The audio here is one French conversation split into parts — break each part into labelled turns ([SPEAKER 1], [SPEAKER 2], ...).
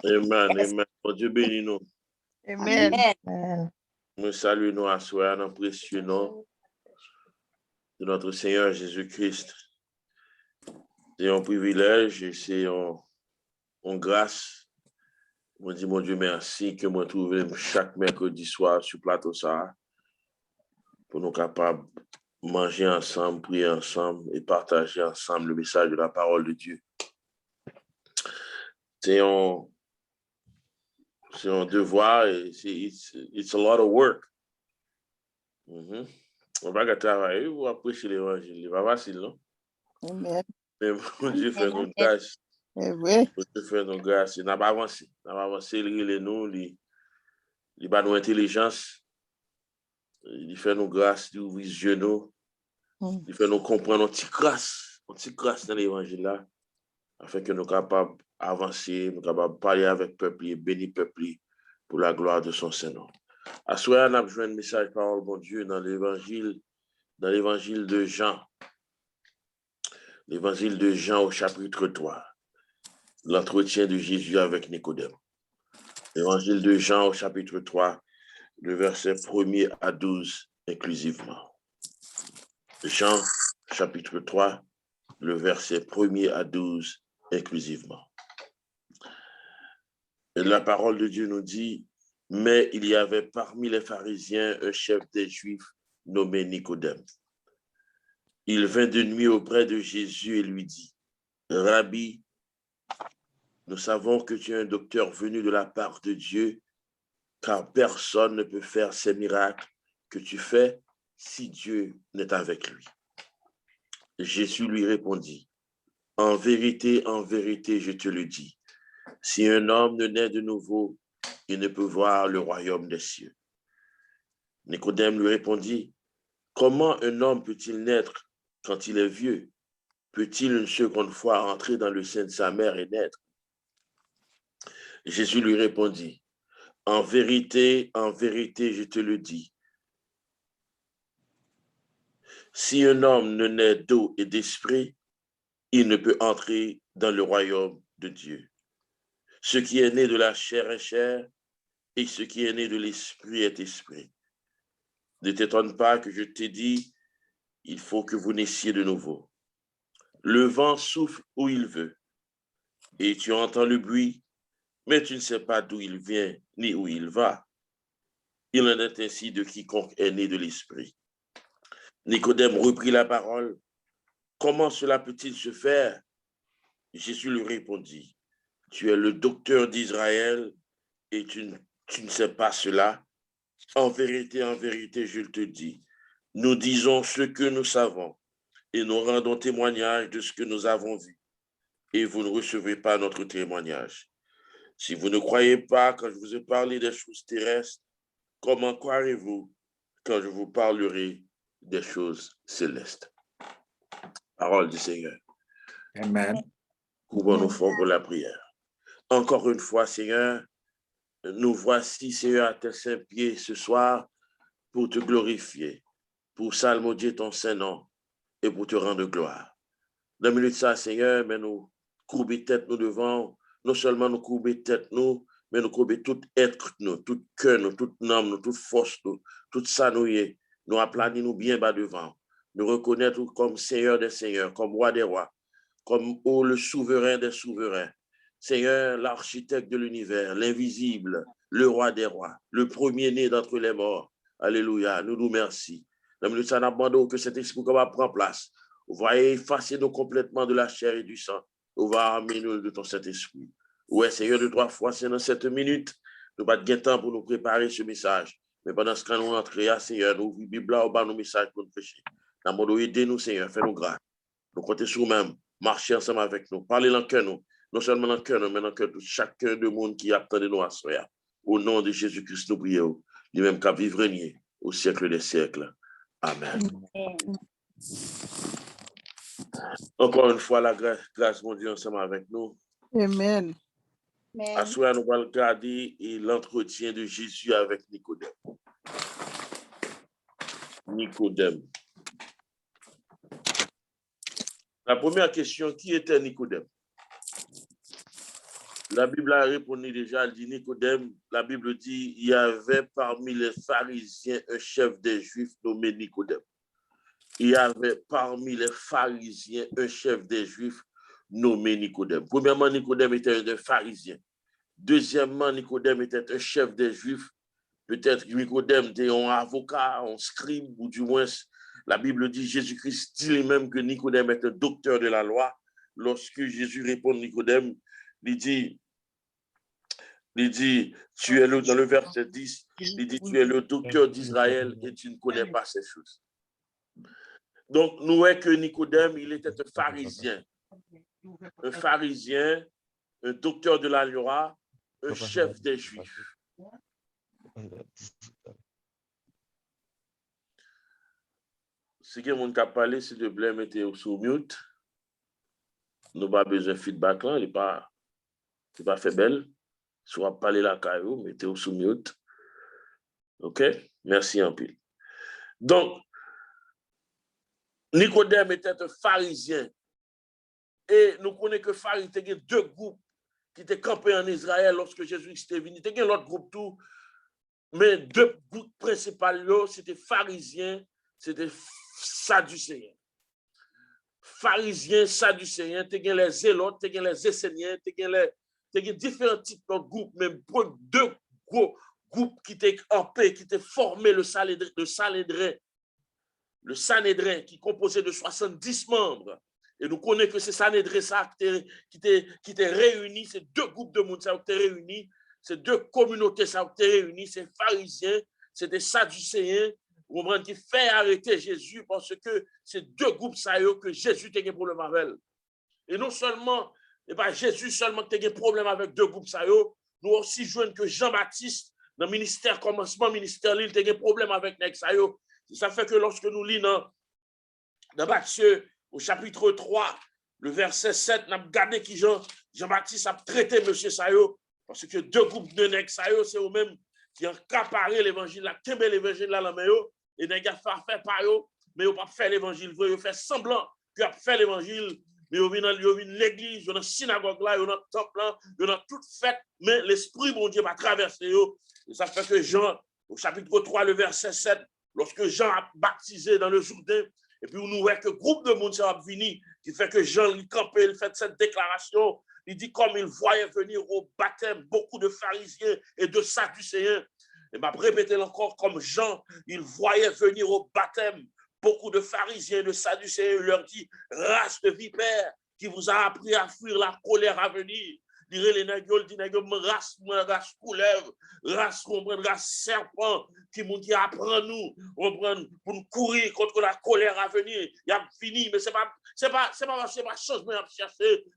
[SPEAKER 1] Amen, amen. Bon Dieu bénit nous.
[SPEAKER 2] Amen.
[SPEAKER 3] Amen.
[SPEAKER 1] Nous saluons nous à soi dans le précieux nom de notre Seigneur Jésus-Christ. C'est un privilège et c'est une grâce. Je dis, mon Dieu, merci que moi trouve chaque mercredi soir sur plateau ça pour nous capables de manger ensemble, prier ensemble et partager ensemble le message de la parole de Dieu. C'est un devoir et it's a lot of work. On va travailler ou apprécier l'évangile. Il va facile, non?
[SPEAKER 2] Amen.
[SPEAKER 1] Mais mon Dieu fait nos grâces.
[SPEAKER 2] Oui.
[SPEAKER 1] Mon Dieu fait nos grâces. Il n'a pas avancé. Il n'a pas avancé, il nous, il a nos intelligence. Il fait nos grâces, il ouvre les yeux, nous. Il fait nous comprendre notre petite grâce dans l'évangile là, afin que nous soyons capables d'avancer, nous soyons capables de parler avec le peuple et bénir le peuple pour la gloire de son Seigneur. À ce moment, on a besoin de message parole, bon Dieu, dans l'évangile de Jean. L'évangile de Jean au chapitre 3. L'entretien de Jésus avec Nicodème. L'évangile de Jean au chapitre 3, le verset 1er à 12 inclusivement. Jean, chapitre 3, le verset 1er à 12 inclusivement. Et la parole de Dieu nous dit, mais il y avait parmi les pharisiens un chef des Juifs nommé Nicodème. Il vint de nuit auprès de Jésus et lui dit, Rabbi, nous savons que tu es un docteur venu de la part de Dieu, car personne ne peut faire ces miracles que tu fais si Dieu n'est avec lui. Jésus lui répondit, en vérité, je te le dis, si un homme ne naît de nouveau, il ne peut voir le royaume des cieux. Nicodème lui répondit, comment un homme peut-il naître quand il est vieux? Peut-il une seconde fois entrer dans le sein de sa mère et naître? Jésus lui répondit, en vérité, je te le dis, si un homme ne naît d'eau et d'esprit, il ne peut entrer dans le royaume de Dieu. Ce qui est né de la chair est chair, et ce qui est né de l'esprit est esprit. Ne t'étonne pas que je t'ai dit, il faut que vous naissiez de nouveau. Le vent souffle où il veut, et tu entends le bruit, mais tu ne sais pas d'où il vient, ni où il va. Il en est ainsi de quiconque est né de l'esprit. Nicodème reprit la parole. Comment cela peut-il se faire? Jésus lui répondit, tu es le docteur d'Israël et tu ne sais pas cela. En vérité, je te dis, nous disons ce que nous savons et nous rendons témoignage de ce que nous avons vu. Et vous ne recevez pas notre témoignage. Si vous ne croyez pas quand je vous ai parlé des choses terrestres, comment croirez-vous quand je vous parlerai des choses célestes? Parole du Seigneur.
[SPEAKER 4] Amen.
[SPEAKER 1] Couvrons-nous fort pour la prière. Encore une fois, Seigneur, nous voici, Seigneur, à tes saints pieds ce soir pour te glorifier, pour psalmodier ton Saint-Nom et pour te rendre gloire. Dans minute ça, Seigneur, mais nous courber tête nous devant, non seulement nous courber tête nous, mais nous courber tout être nous, tout cœur nous, toute âme nous, toute force nous, tout ça nous aplanir nous bien bas devant, nous reconnaître comme Seigneur des Seigneurs, comme Roi des Rois, comme le souverain des souverains. Seigneur, l'architecte de l'univers, l'invisible, le Roi des Rois, le premier-né d'entre les morts. Alléluia, nous nous remercions. Dans minute ça, nous demandons que cet esprit va prendre place. Vous va effacer nous complètement de la chair et du sang. Vous va amener nous de ton Saint-Esprit. Ouais, Seigneur, de 3 fois, c'est dans cette minute. Nous pas de temps pour nous préparer ce message. Mais pendant ce temps, nous entrons, Seigneur, nous ouvrons la Bible, nous avons nos messages pour nous prêcher. Nous demandons aider-nous, Seigneur, fais-nous grâce. Nous comptons sur nous-mêmes, marcher ensemble avec nous, parler dans le cœur, nous. Non seulement dans le cœur, mais dans le cœur de chacun de monde qui attend de nous à soi. Au nom de Jésus-Christ, nous prions. Lui-même qui vivre régner au siècle des siècles. Amen. Encore une fois, la grâce, mon Dieu, ensemble avec nous.
[SPEAKER 2] Amen.
[SPEAKER 1] À ce moment, nous allons regarder l'entretien de Jésus avec Nicodème. Nicodème. La première question, qui était Nicodème? La Bible a répondu déjà, elle dit Nicodème, la Bible dit, il y avait parmi les pharisiens un chef des Juifs nommé Nicodème. Il y avait parmi les pharisiens un chef des Juifs nommé Nicodème. Premièrement, Nicodème était un pharisien. Deuxièmement, Nicodème était un chef des Juifs. Peut-être que Nicodème était un avocat, un scribe, ou du moins, la Bible dit, Jésus-Christ dit lui-même que Nicodème est un docteur de la loi. Lorsque Jésus répond à Nicodème, il dit, tu es dans le verset 10, il dit, tu es le docteur d'Israël et tu ne connais pas ces choses. Donc, nous voyons que Nicodème, il était un pharisien, un docteur de la loi, un chef des Juifs. Si quelqu'un a parlé, s'il te plaît, mettez sous mute. Nous n'avons pas besoin de feedback là, il n'est pas fait belle. Soit parler la caillou, mettez sous mute. OK? Merci en pile. Donc, Nicodème était un pharisien. Et nous connaissons que pharisien, il y a deux groupes qui étaient campés en Israël lorsque Jésus était venu. Il y a l'autre groupe tout. Mais deux groupes principaux, c'était pharisiens, c'était sadducéens. Pharisiens, sadducéens, il y a les zélotes, il y a les esséniens, il y a différents types de groupes, même deux gros groupes qui étaient campés, qui étaient formés le Sanhédrin, qui composait de 70 membres. Et nous connaissons que c'est Sanhédrin ça qui étaient réunis, ces deux groupes de monde qui étaient réunis, ces deux communautés qui étaient réunies, ces pharisiens, c'est des sadducéens, qui fait arrêter Jésus parce que c'est deux groupes que Jésus a un problème avec. Et non seulement, Jésus seulement a un problème avec deux groupes nous aussi jouons que Jean-Baptiste, dans le ministère, commencement ministère, il a un problème avec les Ça fait que lorsque nous lisons dans Matthieu, au chapitre 3, le verset 7, nous avons regardé qui Jean-Baptiste a traité M. Sayo, parce que deux groupes de nègres Sayo, c'est eux-mêmes qui ont accaparé l'évangile, qui ont l'évangile là, et les gars fait par eux, mais ils n'ont pas fait l'évangile vrai, ils ont fait semblant qu'ils ont fait l'évangile, mais ils ont vu l'église, ils ont une synagogue là, ils ont un temple là, ils ont tout fait, mais l'esprit, mon Dieu, va traverser eux. Et ça fait que Jean, au chapitre 3, le verset 7, lorsque Jean a baptisé dans le Jourdain, et puis nous voyons que le groupe de monde a venu, qui fait que Jean, il campait, il fait cette déclaration, il dit comme il voyait venir au baptême beaucoup de pharisiens et de sadducéens. Et m'a répété encore comme Jean, il voyait venir au baptême beaucoup de pharisiens et de sadducéens, il leur dit, race de vipères qui vous a appris à fuir la colère à venir. Dire les nègres, dit nègres, race couleuvre, race serpent, qui apprend nous, pour nous courir contre la colère à venir. Il a fini, mais c'est pas chose, mais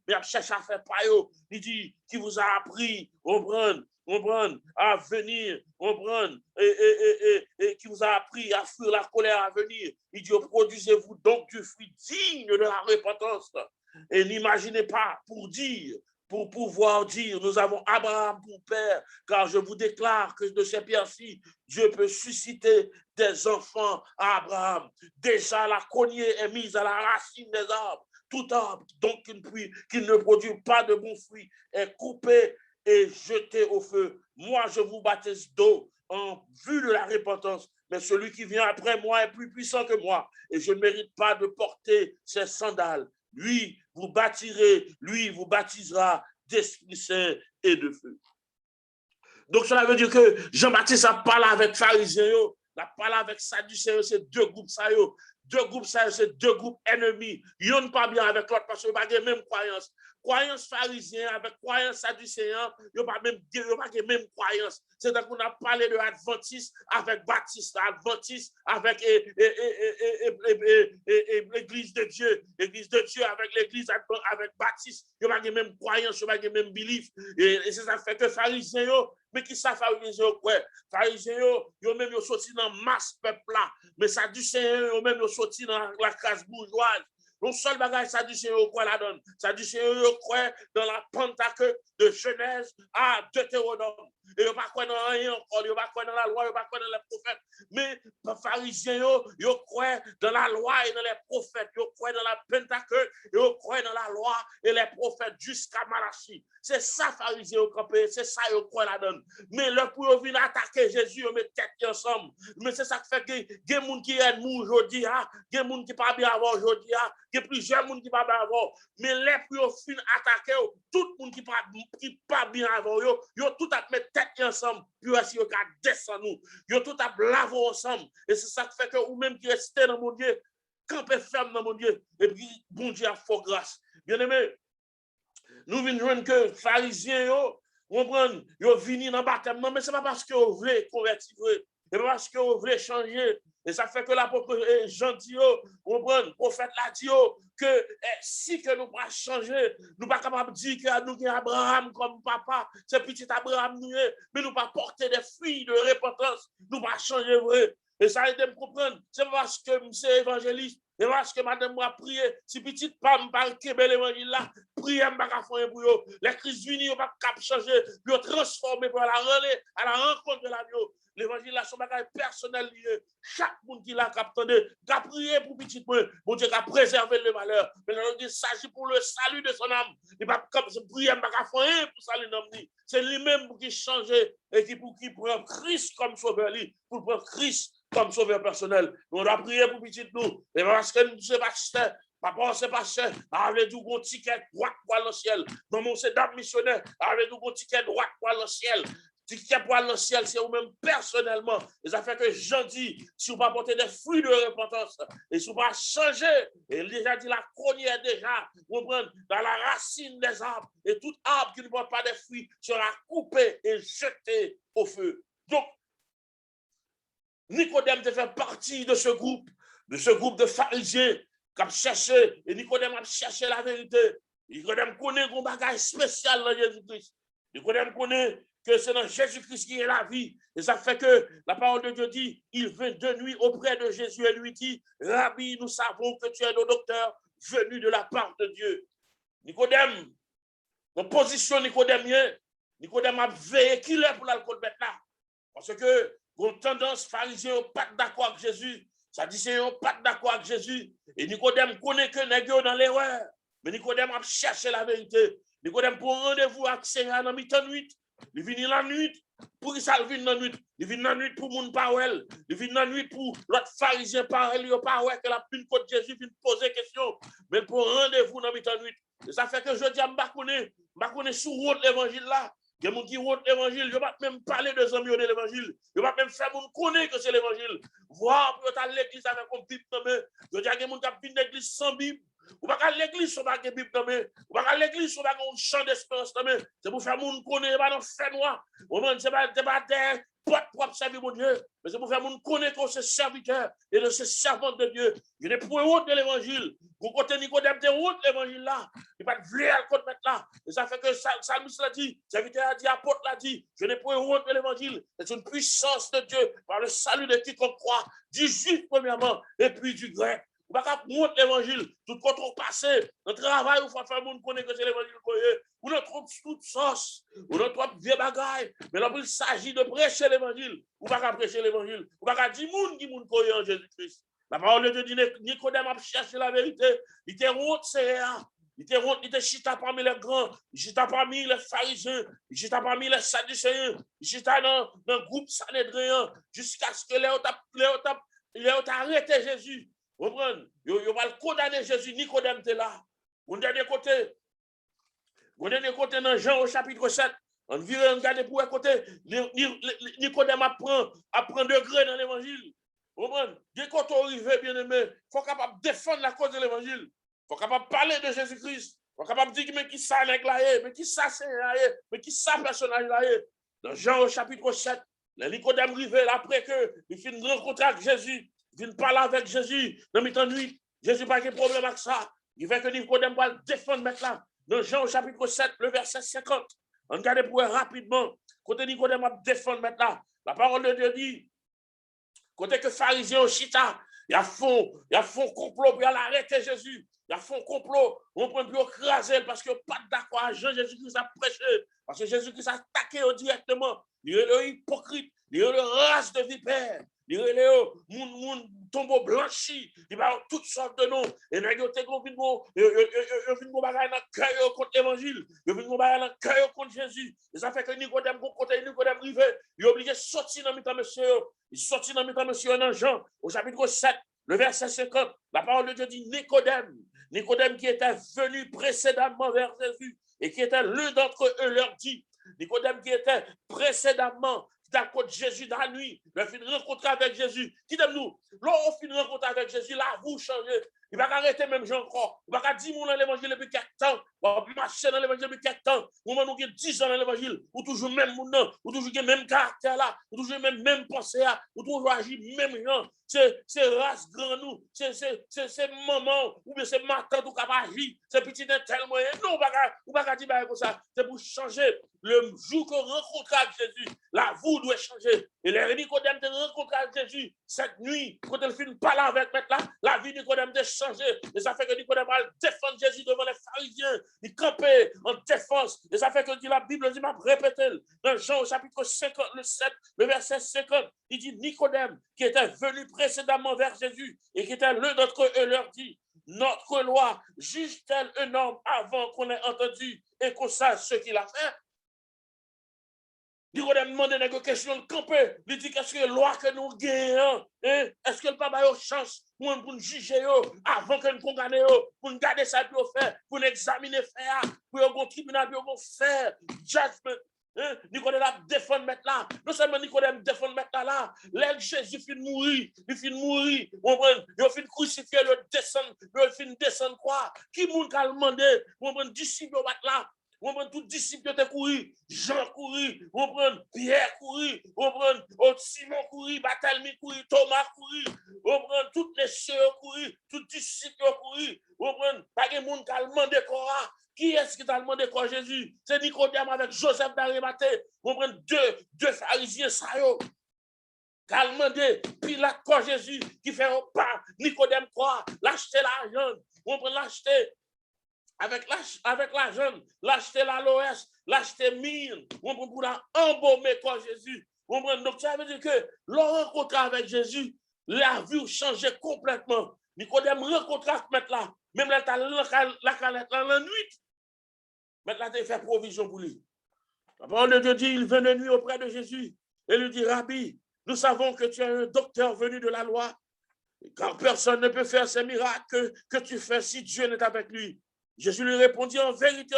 [SPEAKER 1] il a cherché à faire pas yo. Il dit, qui vous a appris, à venir, et qui vous a appris à fuir la colère à venir. Il dit, produisez-vous donc du fruit digne de la repentance. Et n'imaginez pas pour pouvoir dire, nous avons Abraham pour père, car je vous déclare que de ces pierres-ci, Dieu peut susciter des enfants à Abraham. Déjà, la cognée est mise à la racine des arbres. Tout arbre, donc, qui ne produit pas de bons fruits, est coupé et jeté au feu. Moi, je vous baptise d'eau en vue de la repentance, mais celui qui vient après moi est plus puissant que moi, et je ne mérite pas de porter ses sandales. Lui vous baptisera d'Esprit Saint et de feu. Donc, cela veut dire que Jean-Baptiste a parlé avec pharisiens, il a parlé avec sadducéens, c'est deux groupes, c'est deux groupes ennemis. Ils n'ont pas bien avec l'autre parce qu'ils n'ont pas la même croyance. Croyance pharisien avec croyance sadducéen, ils n'ont pas la même croyance. C'est-à-dire qu'on a parlé de Adventiste avec Baptiste, Adventiste avec l'église de Dieu avec l'église avec Baptiste. Ils n'ont pas la même croyance, ils n'ont pas le même belief. Et ça fait que pharisiens, mais qui savent pharisiens, ouais. Pharisiens, ils ont même sorti dans masse peuple là. Mais sadducéens, ils ont même sorti dans la classe bourgeoise. Non seul bagage, ça dit c'est quoi la donne. Ça dit c'est quoi dans la Pentecôte de Genèse à Deutéronome. Et ils ne pas dans rien encore, ils ne pas dans la loi, ils ne pas dans les prophètes. Mais les pharisiens, ils croient dans la loi et dans les prophètes, ils croient dans la Pentecôte, ils croient dans la loi et les prophètes jusqu'à Malachie. C'est ça, pharisiens, c'est ça, ils croient là-dedans. Mais le pour venir attaquer Jésus, ils mettent tête ensemble. Mais c'est ça qui fait que il y a des gens qui aiment aujourd'hui, il y a des gens qui ne pas bien avant aujourd'hui, il y a plusieurs gens qui ne pas bien avant. Mais les pour finir attaquer, tout le monde qui ne pas bien avant, ils ont tout à mettre tête ensemble, puis aussi ils ont descendre nous. Ils ont tout à laver ensemble. Et c'est ça qui fait que vous-même qui restez dans mon Dieu, campez ferme dans mon Dieu, et puis bon Dieu a fort grâce. Bien aimé, nous venons joindre que les pharisiens, ils viennent dans le baptême. Non, mais ce n'est pas parce qu'ils veulent convertir, c'est pas parce qu'ils veulent changer. Et ça fait que l'apôtre Jean dit, le prophète l'a dit, que si que nous ne pas changer, nous ne sommes pas capables de dire que nous avons Abraham comme papa, c'est petit Abraham, mais nous ne pas porter des fruits de repentance, nous ne pas changer vrai. Et ça a été me comprendre. C'est parce que je suis évangéliste. Et parce que madame m'a prié, si petite femme parle que l'évangile là, priez m'a faire pour eux. Les Christ unis, pas cap changer, puis transformer pour la relais à la rencontre de l'agneau. L'évangile là, son bagage personnel lié. Chaque monde qui l'a capté, a prié pour petit peu, bon Dieu a préservé le malheur. Mais il s'agit pour le salut de son âme. Il pas comme se prier m'a faire pour saluer l'homme. C'est lui-même qui change et qui prend Christ comme sauveur, pour prendre Christ comme sauveur personnel. On doit prier pour petit nous. Et parce que nous sommes pasteur, papa, c'est pasteur, avec du bon ticket droit pour le ciel. Maman, c'est dame missionnaire, avec du bon ticket droit pour le ciel. Ticket pour le ciel, c'est vous-même personnellement. Et ça fait que Jean dit, si vous ne pas porter des fruits de repentance, et si vous ne pas changer, et il déjà dit la cronière déjà, vous prenez dans la racine des arbres, et tout arbre qui ne porte pas des fruits sera coupé et jeté au feu. Donc, Nicodème fait partie de ce groupe de pharisiens qui a cherché, et Nicodème a cherché la vérité. Nicodème connaît un bagage spécial dans Jésus-Christ. Nicodème connaît que c'est dans Jésus-Christ qui est la vie. Et ça fait que la parole de Dieu dit, il vint de nuit auprès de Jésus et lui dit, Rabbi, nous savons que tu es le docteur venu de la part de Dieu. Nicodème, dans position nicodémienne, Nicodème a veillé qu'il est pour l'alcool maintenant. Parce que une tendance pharisien n'est pas d'accord avec Jésus. Ça dit c'est pas d'accord avec Jésus. Et Nicodème connaît que n'est dans l'erreur. Mais Nicodème a cherché la vérité. Nicodème pour un rendez-vous avec Seigneur dans la nuit. Il vient la nuit. Pour qui ça il vient dans la nuit? Il vient dans la nuit pour mon parole. Il vient dans la nuit pour l'autre pharisien parole. Il pas ouais que la pune contre Jésus vient poser question. Mais pour rendez-vous dans la nuit. Et ça fait que je dis à m'bakone sur route l'évangile là. Il y a des gens qui ont l'évangile, je ne vais pas même parler de amis de l'évangile. Je ne vais pas même faire mon connaître que c'est l'évangile. Voir pour être à l'église avec une Bible. Je dis à des gens qui ont une église sans Bible. Ou pas à l'église sans Bible. Ou pas à l'église sans un champ d'espérance. C'est pour faire mon connaître, pas dans fait noir. C'est pas des potes pour servir mon Dieu. Mais c'est pour faire mon connaître que c'est serviteur et de ce servant de Dieu. Je n'ai point honte de l'évangile. Pour côté Nicodème, de honte l'évangile là. Il n'y a pas de vrai à le mettre là. Et ça fait que Salmus l'a dit, serviteur a dit, apôtre l'a dit, je n'ai point honte de l'évangile. C'est une puissance de Dieu par le salut de quiconque croit, du juif premièrement et puis du grec. Vous ne pouvez pas monter l'évangile, tout contrôle passé, le travail, vous faut faire monde connaît que c'est l'évangile. Vous ne trouvez toute sauce, vous ne trouvez vieux bagaille, mais là, il s'agit de prêcher l'évangile. Vous ne pouvez pas prêcher l'évangile, vous ne pouvez pas dire monde qui monde connaît en Jésus-Christ. La parole de Dieu dit, Nicodème a cherché la vérité, il était honte, c'est il était chita parmi les grands, il chita parmi les pharisiens, il chita parmi les sadducéens, il chita dans le groupe Sanhédrin, jusqu'à ce que Léo a arrêté Jésus. Vous comprenez? Il va condamner Jésus, Nicodème était là. Au dernier côté, dans Jean au chapitre 7, on vient regarder pour un côté, Nicodème apprend degré dans l'évangile. Vous comprenez? Dès qu'on est arrivé, bien aimé, il faut capable défendre la cause de l'évangile. Il faut capable parler de Jésus-Christ. Il faut capable dire, mais qui ça n'est là, mais qui ça c'est là, mais qui ça personnage là. Dans Jean au chapitre 7, Nicodème arrivé après que il finit de rencontrer avec Jésus. Il vient parler avec Jésus dans le nuit. Jésus n'a pas de problème avec ça. Il fait que Nicodème va le défendre maintenant. Dans Jean au chapitre 7, le verset 50. On regarde pour rapidement. Côté Nicodème va défendre maintenant. La parole de Dieu dit, côté que pharisiens au chita, Il y a fond complot pour arrêter Jésus. Il y a fond complot. On prend pour écraser parce que pas d'accord à Jean-Jésus-Christ a prêché. Parce que Jésus-Christ a attaqué directement. Il est le hypocrite. Il est le race de vipère. Il est le tombeau blanchi. Il va avoir toutes sortes de noms. Et là, il y a une cœur contre l'évangile. Il y a une cœur contre Jésus. Et ça fait que Nicodème rivé. Il est obligé de sortir dans le temps, monsieur. Il sortit dans le temps, monsieur, dans Jean, au chapitre 7, le verset 50. La parole de Dieu dit Nicodème. Nicodème qui était venu précédemment vers Jésus et qui était l'un d'entre eux leur dit. Nicodème qui était précédemment d'accord de Jésus dans la nuit, il a fait une rencontre avec Jésus. Qui t'aime-nous? Lorsqu'on fait une rencontre avec Jésus, là, vous changez. Il va arrêter même Jean encore. Il va dire dans l'évangile depuis quelques temps. On va marcher dans l'évangile depuis quelques temps. Ou nous avons 10 ans dans l'évangile. Ou toujours même monde, ou toujours le même caractère là. Ou toujours même pensée là. Ou toujours agir même gens. C'est race grand nous. C'est maman. Ou bien c'est ma tante ou capable agir. C'est petit d'un tel moyen. Non, on va pas dire comme ça. C'est pour changer. Le jour qu'on rencontre avec Jésus, la vous doit changer. Et les Nicodème de rencontrer avec Jésus cette nuit, quand elle finit pas là avec maintenant, la vie de Nicodème de changer. Et ça fait que Nicodème va défendre Jésus devant les pharisiens. Il campait en défense. Et ça fait que la Bible dit, m'a répété, dans Jean au chapitre 57, le verset 50, il dit Nicodème, qui était venu précédemment vers Jésus et qui était l'un d'entre eux, leur dit, notre loi juge-t-elle un homme avant qu'on ait entendu et qu'on sache ce qu'il a fait? Il a demandé une question de camper. Il dit qu'est-ce que la loi que nous gagnons? Est-ce que le papa a une chance pour nous juger avant que nous condamnions, pour nous garder ça pour faire, pour nous examiner faire, pour un tribunal pour faire judgment? Nicodème a défendu maintenant. Non seulement Nicodème défend maintenant là, l'aile Jésus finit de mourir, il finit de mourir. Il finit de crucifier, il finit de descendre quoi? Qui moun ka demandé, on prend disciple là. On prend tout disciple de courir, Jean courir, on prend Pierre courir, on prend Simon courir, Barthélemy courir, Thomas courir, on prend toutes les sœurs courir, tous disciples courir, on prend pas de monde qui a demandé quoi. Qui est-ce qui t'a demandé quoi Jésus? C'est Nicodème avec Joseph d'Arimathée. On prend deux pharisiens ça yo. Qui a demandé Pilate quoi Jésus qui fait un pas Nicodème quoi, l'acheter l'argent, on prend l'acheter. Avec l'argent, l'acheter l'aloès, l'acheter mille, on prend pour embaumer comme Jésus. On prend donc ça veut dire que leur rencontre avec Jésus, la vie changeait complètement. Nicodème rencontre avec là, même là, la nuit, maintenant il fait provision pour lui. La parole de Dieu dit, il vint de nuit auprès de Jésus et lui dit, Rabbi, nous savons que tu es un docteur venu de la loi, car personne ne peut faire ces miracles que tu fais si Dieu n'est avec lui. Jésus lui répondit, en vérité,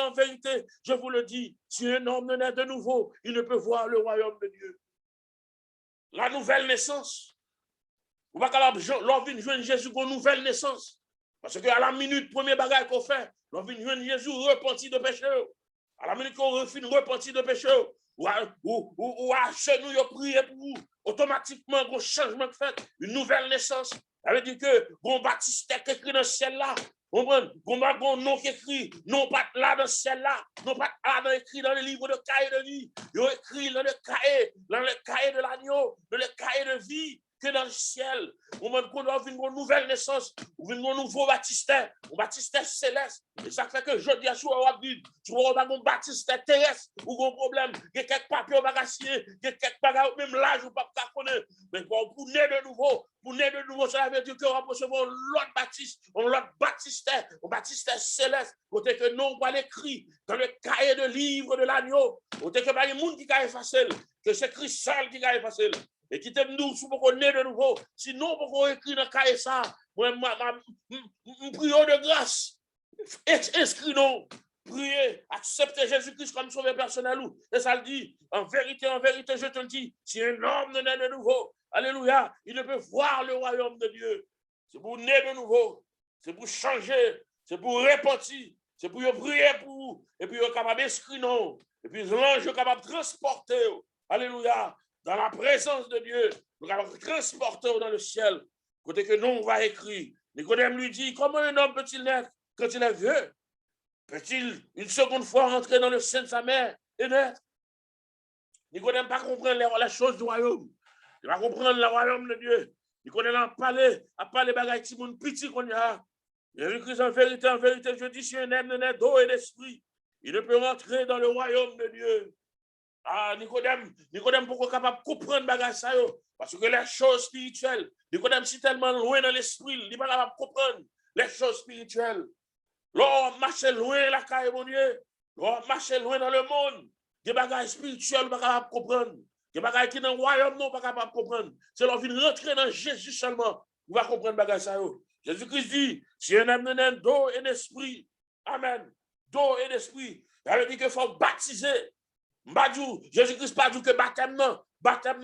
[SPEAKER 1] je vous le dis, si un homme ne naît de nouveau, il ne peut voir le royaume de Dieu. La nouvelle naissance. On va capable de jouer Jésus pour une nouvelle naissance. Parce qu'à la minute, premier bagage qu'on fait, l'on vient jouer Jésus repenti de péché. À la minute qu'on refine repenti de péché, ou à genoux, il prie pour vous. Automatiquement, un changement de fait, une nouvelle naissance. Ça veut dire que bon Baptiste est écrit dans le ciel là. On prend nom qui écrit, non pas là dans le ciel là, non pas là écrit dans le livre de cahier de vie, il est écrit dans le cahier de l'agneau, dans le cahier de vie que dans le ciel. On doit avoir une nouvelle naissance, un nouveau baptistère, un baptistère céleste. Et ça fait que je dis à toi, tu vas avoir un baptistère terrestre ou un problème. Il y a quelques papiers au bagasier, il y a quelques bagages, même l'âge, ou pas connaître. Mais pour naître de nouveau, ça veut dire qu'on va recevoir l'autre baptiste, l'autre baptistère, un baptistère céleste. Côté que nous, on va l'écrire dans le cahier de livre de l'agneau. Côté que il y a des gens qui ont effacé, que c'est Christ seul qui a effacé. Et qui t'aime nous, si on est de nouveau, sinon, on écrit dans le cahier ça, moi, prions de grâce, inscris-nous, priez, acceptez Jésus-Christ comme sauveur personnel. Et ça le dit, en vérité, je te le dis, si un homme ne naît de nouveau, alléluia, il ne peut voir le royaume de Dieu. C'est pour naître de nouveau, c'est pour changer, c'est pour repentir, c'est pour prier pour vous, et puis il est capable d'inscrire nous, et puis l'ange est capable de transporter, alléluia. Dans la présence de Dieu, nous allons transporter dans le ciel. Côté que nous, on va écrire. Nicodème lui dit, comment un homme peut-il naître quand il est vieux? Peut-il une seconde fois rentrer dans le sein de sa mère et naître? Nicodème ne va pas comprendre les choses du royaume. Il va comprendre le royaume de Dieu. Nicodème a parlé bagaille ti moun petit qu'on y a. Jésus-Christ, en vérité, je dis, si un homme ne naît d'eau et d'esprit, il ne peut rentrer dans le royaume de Dieu. Ah, Nicodème, pourquoi capable de comprendre bagage ça yo? Parce que les choses spirituelles, Nicodème, si tellement loin dans l'esprit, il n'est pas capable de comprendre les choses spirituelles. L'on marche loin la caille, mon Dieu. L'on marche loin dans le monde. Des bagages spirituels, pas capable de comprendre. Des bagages qui dans le royaume, non, pas capable de comprendre. C'est l'on vient rentrer dans Jésus seulement. On va comprendre bagage ça yo. Jésus-Christ dit, si un homme n'a d'eau et d'esprit, amen, d'eau et d'esprit, ça veut dire qu'il faut baptiser. Mbadou, Jésus-Christ pas dit que baptême non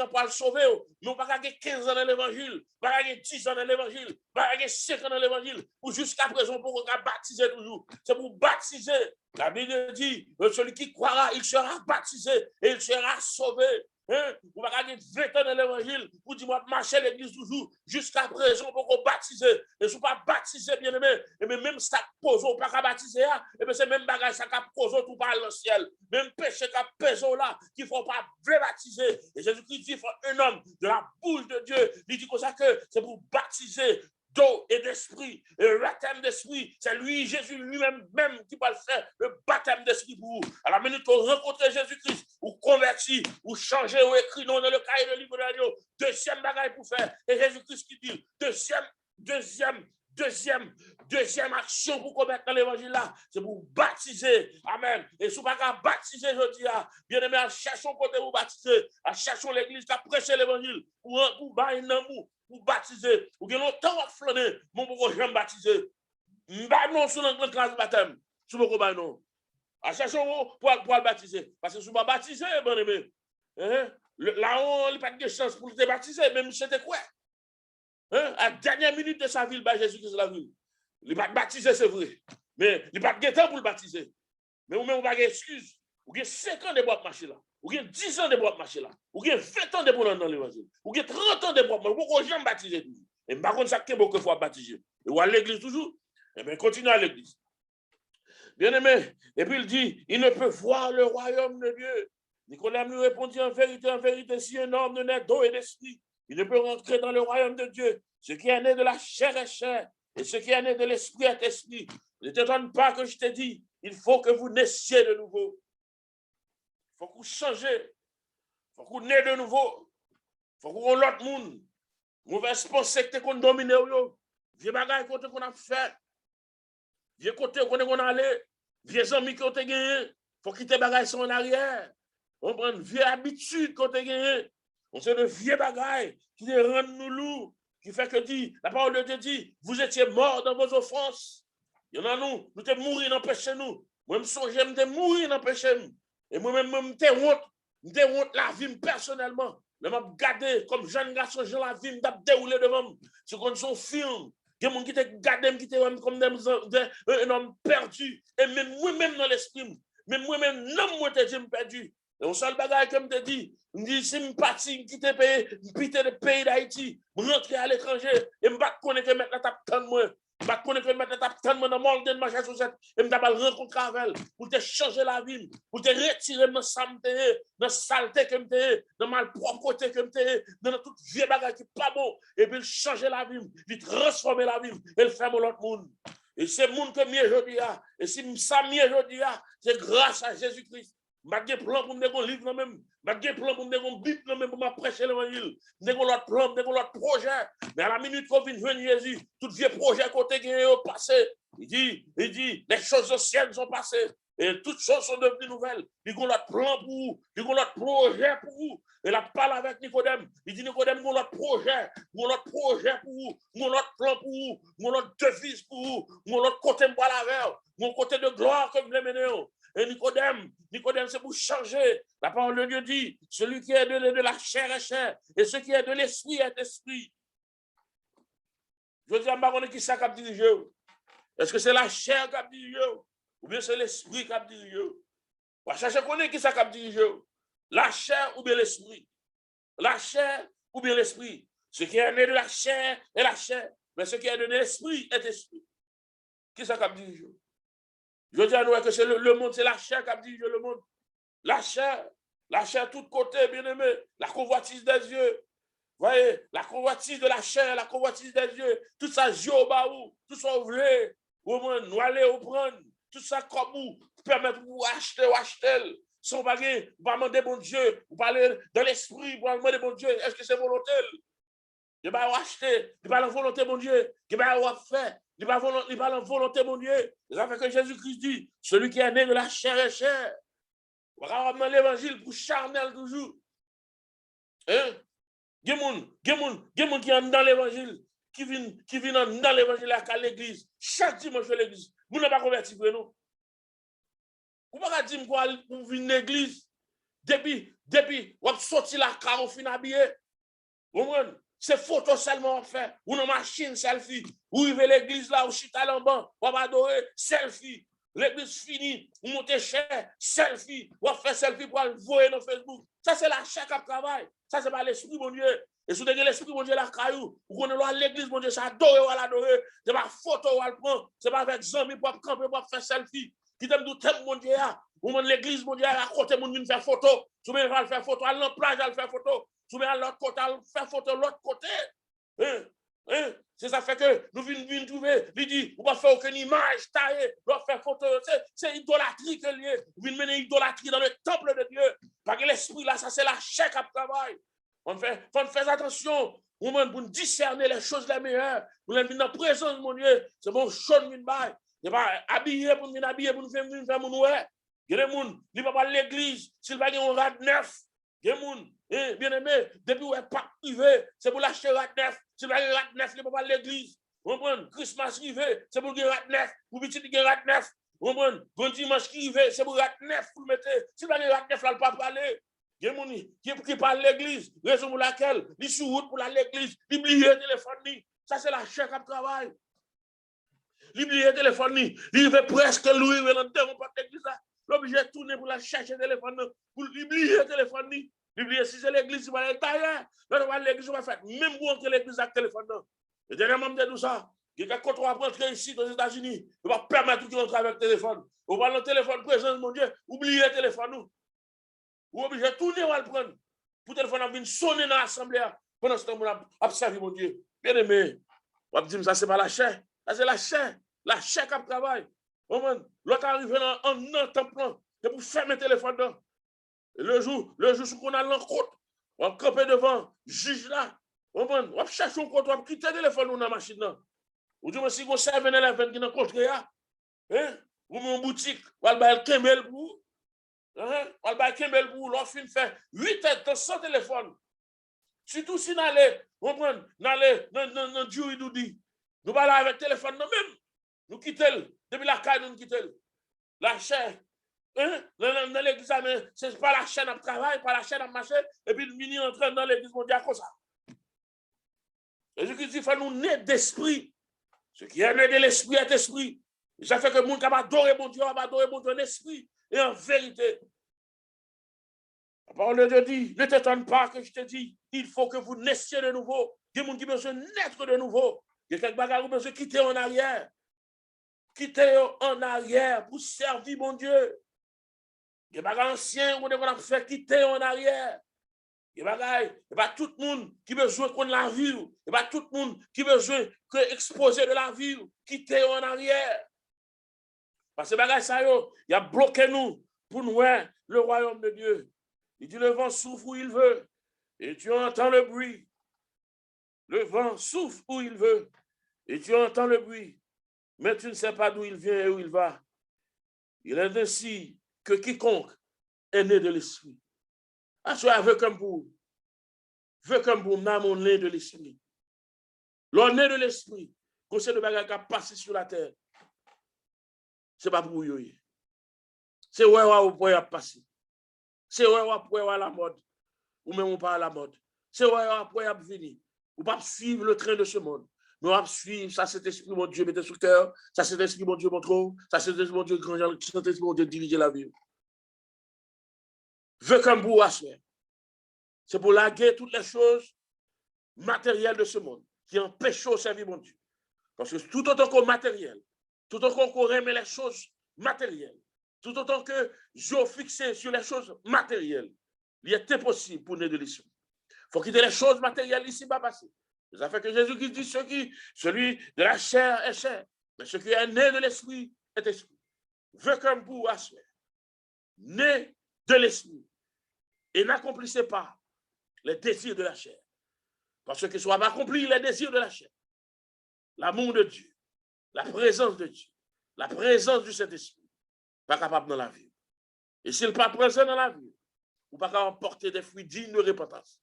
[SPEAKER 1] pour le sauver. Nous pas gagner 15 ans dans l'évangile, pas gagner 10 ans dans l'évangile, pas gagner 5 ans dans l'évangile, pour jusqu'à présent pour qu'on baptiser toujours. C'est pour baptiser. La Bible dit, celui qui croira, il sera baptisé et il sera sauvé. Vous va gagner 20 ans dans l'évangile pour dire moi marcher l'église toujours jusqu'à présent pour qu'on baptise. Et si vous pas baptisé, bien aimé, et même ça pose pas qu'à baptiser, et bien c'est même bagage ça qu'a posé tout par le ciel. Même péché qu'a pesé là, qu'il ne faut pas baptiser. Et Jésus-Christ dit, il faut un homme de la bouche de Dieu. Il dit comme ça que c'est pour baptiser d'eau et d'esprit, et le baptême d'esprit, c'est lui, Jésus lui-même qui va le faire, le baptême d'esprit pour vous. À la minute où vous rencontrez Jésus-Christ, ou converti, ou changé, ou écrit dans le cahier de livre de l'agneau, deuxième bagaille pour faire, et Jésus-Christ qui dit, deuxième action pour commettre dans l'évangile là, c'est pour baptiser. Amen. Et si vous ne pouvez pas baptiser, je dis, bien aimé, cherchons côté vous baptiser, cherchons l'église qui a prêché l'évangile, pour baptiser. Ou bien longtemps à flâner, mon pourquoi j'aime baptiser. Bah non, sur notre classe de baptême. Sur mon combat non. Cherchons pour le baptiser. Parce que si vous ne baptisez, bon aimé, là, on n'a pas de chance pour te baptiser, même si c'était quoi? À la dernière minute de sa vie, Jésus-Christ la ville. Il n'est pas baptisé, c'est vrai. Mais il n'est pas de temps pour le baptiser. Mais vous-même, vous n'avez pas d'excuse. Vous avez 5 ans de boîte marché là. Vous avez 10 ans de boîte marché là. Vous avez 20 ans de boîte dans l'évangile. Vous avez 30 ans de boîte marché. Vous n'avez jamais baptisé toujours. Et par contre, ça, qu'il y a beaucoup de fois baptisé. Et vous allez à l'église toujours. Et bien, continuez à l'église. Bien aimé. Et puis, il dit, il ne peut voir le royaume de Dieu. Nicodème lui répondit, en vérité, si un homme ne naît d'eau et d'esprit, il ne peut rentrer dans le royaume de Dieu. Ce qui est né de la chair est chair, et ce qui est né de l'esprit est esprit. Ne t'étonne pas que je t'ai dit, il faut que vous naissiez de nouveau. Il faut que vous changez. Il faut que vous naissiez de nouveau. Il faut que vous l'autre monde. Mauvaise pensée que qu'on domine. Vieux bagaille côté qu'on a fait. Vieux côté qu'on a allé. Vieux amis qu'on a gagné. Il faut quitter bagaille en arrière. On prend une vieille habitude qu'on a gagné. On sait de vieux bagaille qui les rendent nous lourds. Qui fait que dit, la parole de Dieu dit, vous étiez morts dans vos offenses. Il y en a nous sommes morts dans le péché nous. Moi, je suis mourir dans le péché. Et moi-même, je suis honte la vie personnellement. Je me gardé comme jeune garçon, je la vie, je déroulé devant moi. C'est comme son film. Il y a des gens qui te gardent, qui te comme un homme perdu. Et même moi-même dans l'esprit, même moi-même, non, moi, je suis perdu. Et on seul bagage comme te dit, je dis si je parti, je quitte le pays, je quitte le pays d'Haïti, je rentre à l'étranger, et je ne connais pas maintenant ta tant de moi. Je ne connais pas maintenant ta tant de moi dans le monde de ma chaussette, et je ne rencontrer avec elle, pour te changer la vie, pour te retirer dans la saleté que je t'ai, dans la propre que je t'ai, dans tout vieux bagage qui n'est pas bon, et puis changer la vie, puis transformer la vie, et le faire pour l'autre monde. Et c'est le monde que mieux aujourd'hui, et si ça mieux aujourd'hui, c'est grâce à Jésus-Christ. Je n'ai pas de plan pour me dire un livre même. Je n'ai pas de plan pour me dire une Bible même pour me prêcher l'évangile. Je n'ai pas de plan, je n'ai pas de projet. Mais à la minute qu'on vient de Jésus, tout vieux projet côté qui est passé. Il dit, les choses anciennes sont passées. Et toutes choses sont devenues nouvelles. Il y a un plan pour vous. Il y a un projet pour vous. Et la parle avec Nicodème. Il dit, Nicodème, il y a un projet. Il y a un projet pour vous. Il y a un plan pour vous. Il y a un devise pour vous. Il y a un côté de la verre. Il y a un côté de gloire comme les meneurs. Et Nicodème, c'est pour changer. La parole de Dieu dit, celui qui est de la chair est chair, et ce qui est de l'esprit est esprit. Je dis à Maroné qui ça qui a dirigé. Est-ce que c'est la chair qui a dirigé ou bien c'est l'esprit qui a dirigé? On va chercher qui ça qui a dirigé. La chair ou bien l'esprit? La chair ou bien l'esprit? Ce qui est né de la chair est la chair, mais ce qui est de l'esprit est esprit. Qui ça qui a dirigé? Je dis à nous que c'est le monde, c'est la chair qui a dirigé le monde. La chair, tout côté, bien aimé, la convoitise des yeux, Voyez, la convoitise de la chair, la convoitise des yeux, tout ça, Jéhovah, tout ça, vous voulez, ou aller au prendre, tout ça, comme vous, permettre de vous acheter, sans baguer, vous demander bon Dieu, vous parlez dans l'esprit, vous demander bon Dieu, est-ce que c'est volonté? Il va acheter, il va la volonté, mon Dieu, il va faire, il va la volonté, mon Dieu. Ça fait que Jésus-Christ dit, celui qui est né de la chair est chair. On va dans l'évangile pour charnel toujours. Hein? Il y a des gens qui sont dans l'évangile, qui viennent dans l'évangile à l'église, chaque dimanche à l'église. Vous n'avez pas converti pour nous. Vous ne pouvez pas dire que vous venez à l'église, depuis, vous avez sorti la car au fin habillé. Vous comprenez? C'est photo seulement fait. Ou une machine selfie. Vous arrivez à l'église là, ou chita en bas, vous adorer, selfie. L'église finie, vous montez cher, selfie. Vous faites selfie pour le voir dans Facebook. Ça, c'est la chair qui travaille. Ça, c'est pas l'esprit, mon Dieu. Et si vous avez l'esprit, mon Dieu, la caillou, vous connaissez à l'église, mon Dieu, c'est adorer ou à l'adorer. C'est pas photo ou à le prendre. C'est pas avec amis pour camper, pour faire selfie. Qui t'aime tout thème, mon Dieu, ou mon l'église, mon Dieu, à côté, mon Dieu, faire photo. Si vous voulez faire photo, à la plage, à faire photo. Vous mettez à l'autre côté, à faire photo de l'autre côté. C'est ça fait que nous venons trouver, il dit, vous ne pouvez faire aucune image taillée, vous faire photo. C'est idolâtrie que lié. Vous venez mener idolâtrie dans le temple de Dieu. Parce que l'esprit là, ça c'est la chair qui travaille. On fait attention. Pour nous discerner les choses les meilleures. Pour nous venir dans la présence de mon Dieu. C'est bon, chaud de bail. Il n'est pas habillé pour nous habiller, pour nous faire mon ouais. Il y a des gens, il ne va pas à l'église, s'il va avoir un rat neuf. Il y a des gens, bien aimé, depuis où est pas privé, c'est pour l'acheter rat neuf. S'il va avoir rat neuf, il ne va pas à l'église. Vous comprenez? Christmas privé, c'est pour le rat neuf. Pour petit, il y a rat neuf. Vous comprenez? Bon dimanche privé, c'est pour le rat neuf. Pour le mettre. S'il va avoir rat neuf, il ne va pas parler. Il y a des gens qui parlent à l'église, raison pour laquelle ils sont route pour l'église, ils oublient le téléphone. Ça, c'est la chair qui travaille. Ils oublient le téléphone. Ils veulent presque louer dans l'église. L'obligé de tourner pour la chercher le téléphone, pour oublier le téléphone. Oublier si c'est l'église, il va être taillé. L'église va faire même pour entrer l'église avec le téléphone. Et dernièrement, je dis tout ça. Quand on va rentrer ici aux États-Unis, il va permettre qu'ils entrent avec le téléphone. On va dans le téléphone, présence, mon Dieu, oubliez le téléphone. Ou obligé de tourner ou à le prendre. Pour le téléphone, venir sonner dans l'assemblée. Pendant ce temps, on a observé, mon Dieu. Bien aimé. On va dire, ça, c'est pas la chair. Ça, c'est la chair. La chair qui travaille. L'autre arrive en temps plan. C'est pour fermer le téléphone. Dans. Le jour qu'on a l'encontre, on va camper devant, juge là. On va chercher un compte, on va quitter le téléphone dans la machine. Ou du moins, si vous savez, les gens qui n'ont pas construit, vous mettez en boutique, vous allez le Kemel pour. On va Kemel pour, l'offre fait 8 heures sans téléphone. Surtout si nous allons, dans Dieu, il nous dit, nous allons avec le téléphone, nous même, nous quittons, depuis la caille, nous quittons. La chair, dans l'église, ce n'est pas la chaîne à travail, pas la chaîne à marcher, et puis nous venons entrer dans l'église mondiale comme ça. Jésus-Christ dit, il faut nous naître d'esprit. Ce qui est né de l'esprit est esprit. Et ça fait que le monde va adorer mon Dieu, va adorer mon Dieu en esprit et en vérité. La parole de Dieu dit, ne t'étonne pas que je te dis, il faut que vous naissiez de nouveau. Il y a des gens qui ont besoin de naître de nouveau. Il y a quelques bagages qui ont besoin de quitter en arrière. Quitter en arrière pour servir mon Dieu. Il y a des bagages anciens qu'on a fait quitter en arrière. Il y a pas tout le monde qui a besoin de la vie. Il n'y a pas tout le monde qui a besoin d'exposer de la vie. Quitter en arrière. Parce que ça, il a bloqué nous pour nous voir le royaume de Dieu. Il dit le vent souffle où il veut. Et tu entends le bruit. Le vent souffle où il veut. Et tu entends le bruit. Mais tu ne sais pas d'où il vient et où il va. Il est ainsi que quiconque est né de l'esprit. Ah, tu as vu comme vous. Veux comme vous, mon nez de l'esprit. Le nez de l'esprit, conseil de bagages qui a passé sur la terre. Ce n'est pas pour vous. C'est où vous pouvez passer. C'est où vous pouvez à la mode. Ou même pas à la mode. C'est où vous pouvez venir. Vous ne pouvez pas suivre le train de ce monde. Mais on va suivre, ça c'est l'esprit, mon Dieu, mettez sur le cœur. Ça c'est l'esprit, mon Dieu, montre. Ça c'est l'esprit, mon Dieu, grand, ça c'est l'esprit, mon Dieu, diriger la vie. Veux comme vous assurer. C'est pour laguer toutes les choses matérielles de ce monde qui empêchent au servir mon Dieu. Parce que tout autant qu'on matériel, tout autant qu'on remet les choses matérielles, tout autant que je fixé sur les choses matérielles, il est impossible pour nous de l'esprit. faut quitter les choses matérielles ici, pas passer. C'est ça fait que Jésus-Christ dit celui de la chair est chair, mais ce qui est né de l'esprit est esprit. Veut comme vous assurer, né de l'esprit, et n'accomplissez pas les désirs de la chair. Parce que soit accompli les désirs de la chair, l'amour de Dieu, la présence de Dieu, la présence du Saint-Esprit, pas capable dans la vie. Et s'il n'est pas présent dans la vie, vous pas capable de porter des fruits dignes de repentance.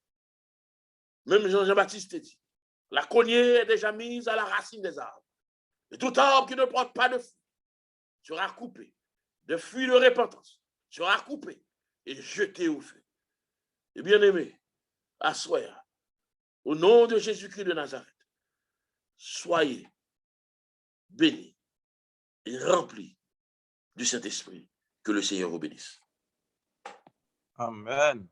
[SPEAKER 1] Même Jean-Baptiste dit, la cognée est déjà mise à la racine des arbres. Et tout arbre qui ne porte pas de fruits sera coupé, de fruits de repentance sera coupé et jeté au feu. Et bien aimé, assoyez, au nom de Jésus-Christ de Nazareth, soyez bénis et remplis du Saint-Esprit. Que le Seigneur vous bénisse.
[SPEAKER 3] Amen.